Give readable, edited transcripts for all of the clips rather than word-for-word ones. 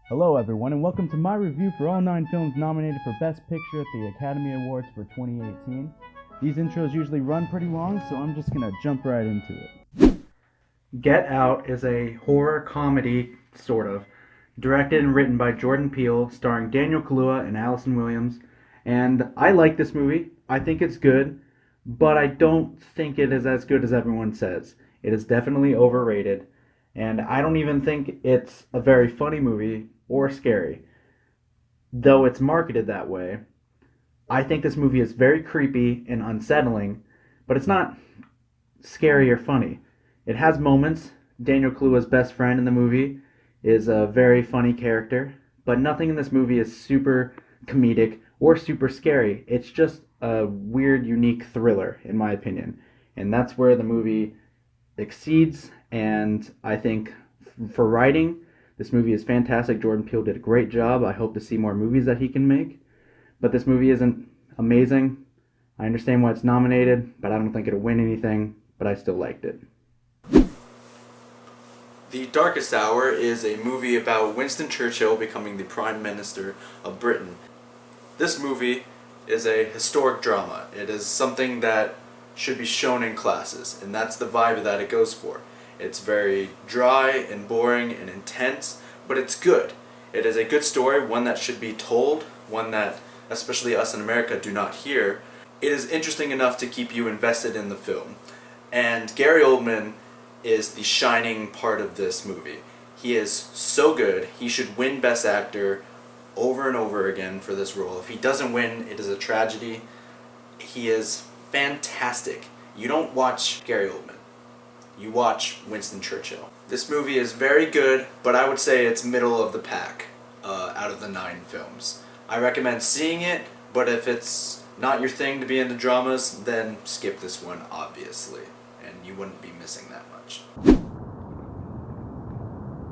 Hello everyone and welcome to my review for all 9 films nominated for Best Picture at the Academy Awards for 2018. These intros usually run pretty long, so I'm just gonna jump right into it. Get Out is a horror comedy, sort of, directed and written by Jordan Peele, starring Daniel Kaluuya and Allison Williams. And I like this movie. I think it's good, but I don't think it is as good as everyone says. It is definitely overrated, and I don't even think it's a very funny movie or scary, though it's marketed that way. I think this movie is very creepy and unsettling, but it's not scary or funny. It has moments. Daniel Kaluuya's best friend in the movie is a very funny character, but nothing in this movie is super comedic or super scary. It's just a weird, unique thriller, in my opinion. And that's where the movie exceeds, and I think for writing, this movie is fantastic. Jordan Peele did a great job. I hope to see more movies that he can make. But this movie isn't amazing. I understand why it's nominated, but I don't think it'll win anything, but I still liked it. The Darkest Hour is a movie about Winston Churchill becoming the Prime Minister of Britain. This movie is a historic drama. It is something that should be shown in classes, and that's the vibe that it goes for. It's very dry and boring and intense, but it's good. It is a good story, one that should be told, one that, especially us in America, do not hear. It is interesting enough to keep you invested in the film. And Gary Oldman is the shining part of this movie. He is so good. He should win Best Actor over and over again for this role. If he doesn't win, it is a tragedy. He is fantastic. You don't watch Gary Oldman. You watch Winston Churchill. This movie is very good, but I would say it's middle of the pack out of the 9 films. I recommend seeing it, but if it's not your thing to be into dramas, then skip this one, obviously, and you wouldn't be missing that much.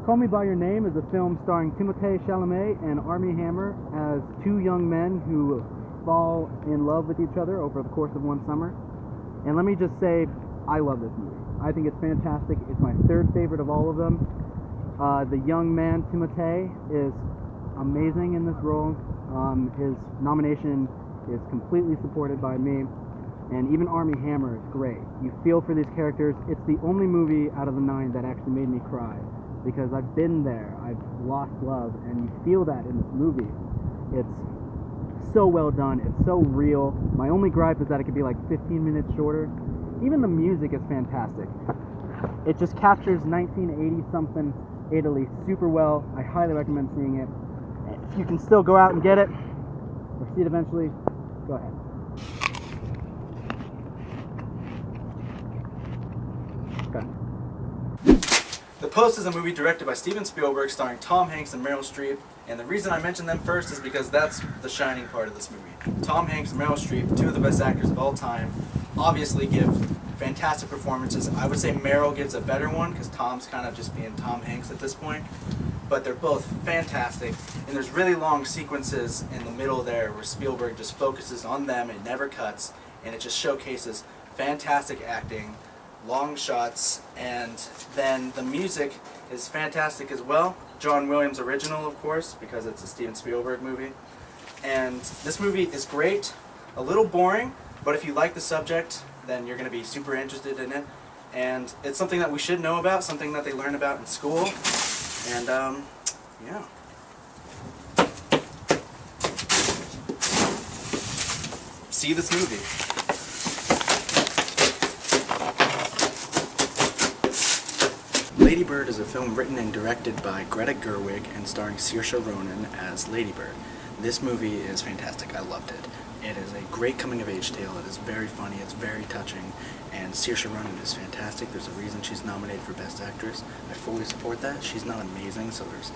Call Me By Your Name is a film starring Timothée Chalamet and Armie Hammer as 2 young men who fall in love with each other over the course of one summer. And let me just say, I love this movie. I think it's fantastic. It's my 3rd favorite of all of them. The young man, Timothée, is amazing in this role. His nomination is completely supported by me. And even Armie Hammer is great. You feel for these characters. It's the only movie out of the 9 that actually made me cry, because I've been there. I've lost love, and you feel that in this movie. It's so well done. It's so real. My only gripe is that it could be like 15 minutes shorter. Even the music is fantastic. It just captures 1980-something Italy super well. I highly recommend seeing it. If you can still go out and get it, or see it eventually, go ahead. Okay. The Post is a movie directed by Steven Spielberg starring Tom Hanks and Meryl Streep, and the reason I mention them first is because that's the shining part of this movie. Tom Hanks and Meryl Streep, 2 of the best actors of all time, obviously give fantastic performances. I would say Meryl gives a better one because Tom's kind of just being Tom Hanks at this point, but they're both fantastic, and there's really long sequences in the middle there where Spielberg just focuses on them and never cuts, and it just showcases fantastic acting, long shots, and then the music is fantastic as well. John Williams original, of course, because it's a Steven Spielberg movie. And this movie is great, a little boring, but if you like the subject, then you're going to be super interested in it. And it's something that we should know about, something that they learn about in school. And, yeah. See this movie. Lady Bird is a film written and directed by Greta Gerwig and starring Saoirse Ronan as Lady Bird. This movie is fantastic. I loved it. It is a great coming-of-age tale. It is very funny. It's very touching. And Saoirse Ronan is fantastic. There's a reason she's nominated for Best Actress. I fully support that. She's not amazing, so there's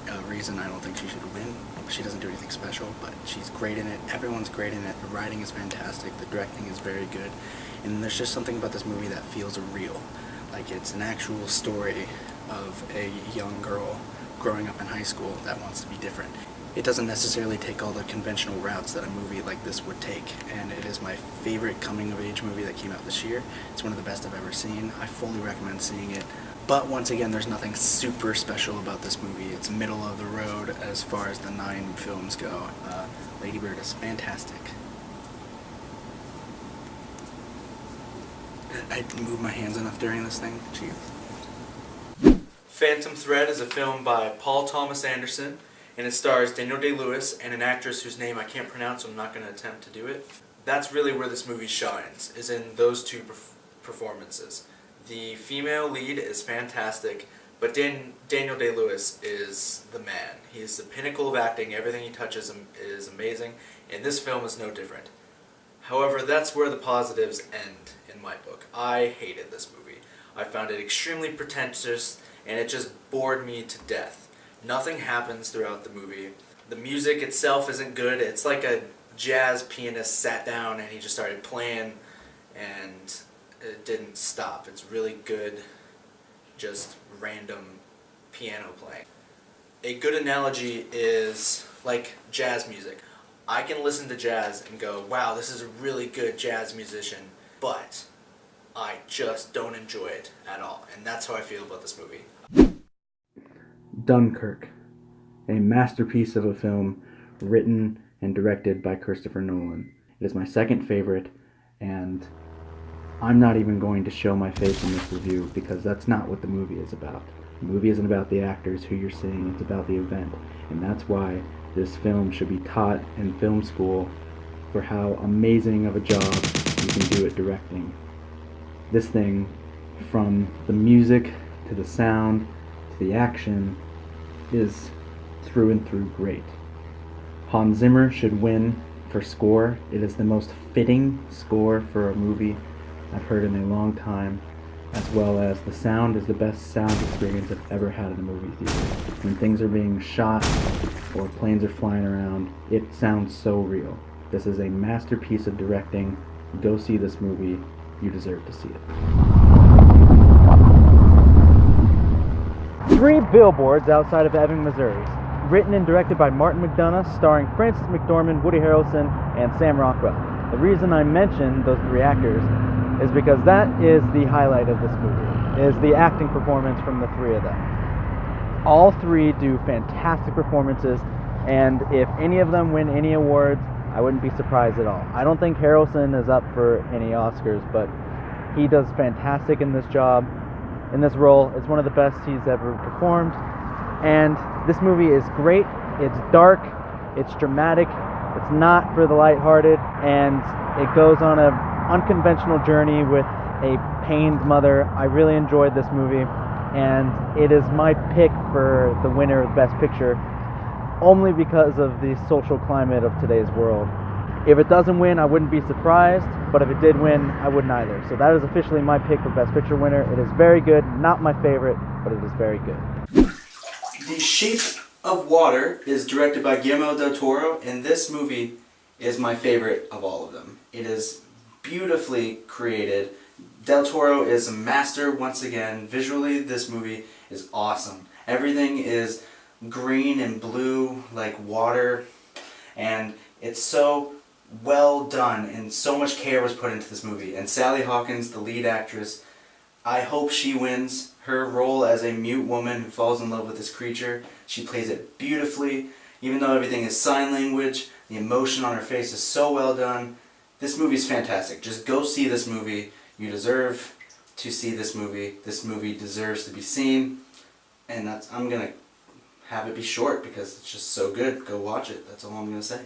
a reason I don't think she should win. She doesn't do anything special, but she's great in it. Everyone's great in it. The writing is fantastic. The directing is very good. And there's just something about this movie that feels real. Like it's an actual story of a young girl growing up in high school that wants to be different. It doesn't necessarily take all the conventional routes that a movie like this would take, and it is my favorite coming-of-age movie that came out this year. It's one of the best I've ever seen. I fully recommend seeing it. But once again, there's nothing super special about this movie. It's middle of the road as far as the 9 films go. Lady Bird is fantastic. I didn't move my hands enough during this thing. Jeez. Phantom Thread is a film by Paul Thomas Anderson, and it stars Daniel Day-Lewis and an actress whose name I can't pronounce, so I'm not going to attempt to do it. That's really where this movie shines, is in those two performances. The female lead is fantastic, but Daniel Day-Lewis is the man. He's the pinnacle of acting. Everything he touches is amazing, and this film is no different. However, that's where the positives end in my book. I hated this movie. I found it extremely pretentious, and it just bored me to death. Nothing happens throughout the movie. The music itself isn't good. It's like a jazz pianist sat down and he just started playing, and it didn't stop. It's really good, just random piano playing. A good analogy is like jazz music. I can listen to jazz and go, wow, this is a really good jazz musician, but I just don't enjoy it at all. And that's how I feel about this movie. Dunkirk, a masterpiece of a film written and directed by Christopher Nolan. It is my second favorite, and I'm not even going to show my face in this review because that's not what the movie is about. The movie isn't about the actors who you're seeing, it's about the event. And that's why this film should be taught in film school for how amazing of a job you can do at directing. This thing, from the music to the sound to the action, is through and through great. Hans Zimmer should win for score. It is the most fitting score for a movie I've heard in a long time, as well as the sound is the best sound experience I've ever had in a movie theater. When things are being shot or planes are flying around, it sounds so real. This is a masterpiece of directing. Go see this movie. You deserve to see it. 3 Billboards Outside of Ebbing, Missouri. Written and directed by Martin McDonagh, starring Frances McDormand, Woody Harrelson, and Sam Rockwell. The reason I mentioned those 3 actors is because that is the highlight of this movie, is the acting performance from the 3 of them. All 3 do fantastic performances, and if any of them win any awards, I wouldn't be surprised at all. I don't think Harrelson is up for any Oscars, but he does fantastic in this job, in this role. It's one of the best he's ever performed, and this movie is great. It's dark, it's dramatic, it's not for the lighthearted, and it goes on a unconventional journey with a pained mother. I really enjoyed this movie, and it is my pick for the winner of Best Picture only because of the social climate of today's world. If it doesn't win, I wouldn't be surprised, but if it did win, I wouldn't either. So that is officially my pick for Best Picture winner. It is very good, not my favorite, but it is very good. The Shape of Water is directed by Guillermo del Toro, and this movie is my favorite of all of them. It is beautifully created. Del Toro is a master once again. Visually, this movie is awesome. Everything is green and blue like water, and it's so well done, and so much care was put into this movie. And Sally Hawkins, the lead actress, I hope she wins. Her role as a mute woman who falls in love with this creature, she plays it beautifully. Even though everything is sign language, the emotion on her face is so well done. This movie is fantastic. Just go see this movie. You deserve to see this movie. This movie deserves to be seen. And I'm going to have it be short because it's just so good. Go watch it. That's all I'm going to say.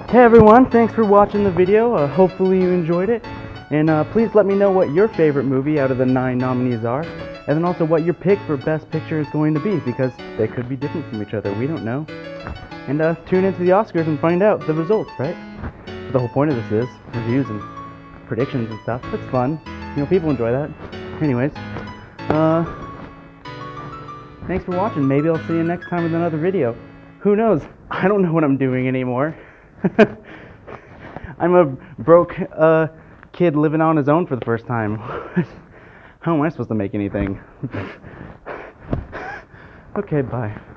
Hey everyone, thanks for watching the video. Hopefully you enjoyed it. And please let me know what your favorite movie out of the 9 nominees are. And then also what your pick for Best Picture is going to be, because they could be different from each other. We don't know. And tune into the Oscars and find out the results, right? But the whole point of this is reviews and predictions and stuff. It's fun. You know, people enjoy that. Anyways, thanks for watching. Maybe I'll see you next time with another video. Who knows? I don't know what I'm doing anymore. I'm a broke kid living on his own for the first time. How am I supposed to make anything? Okay, bye.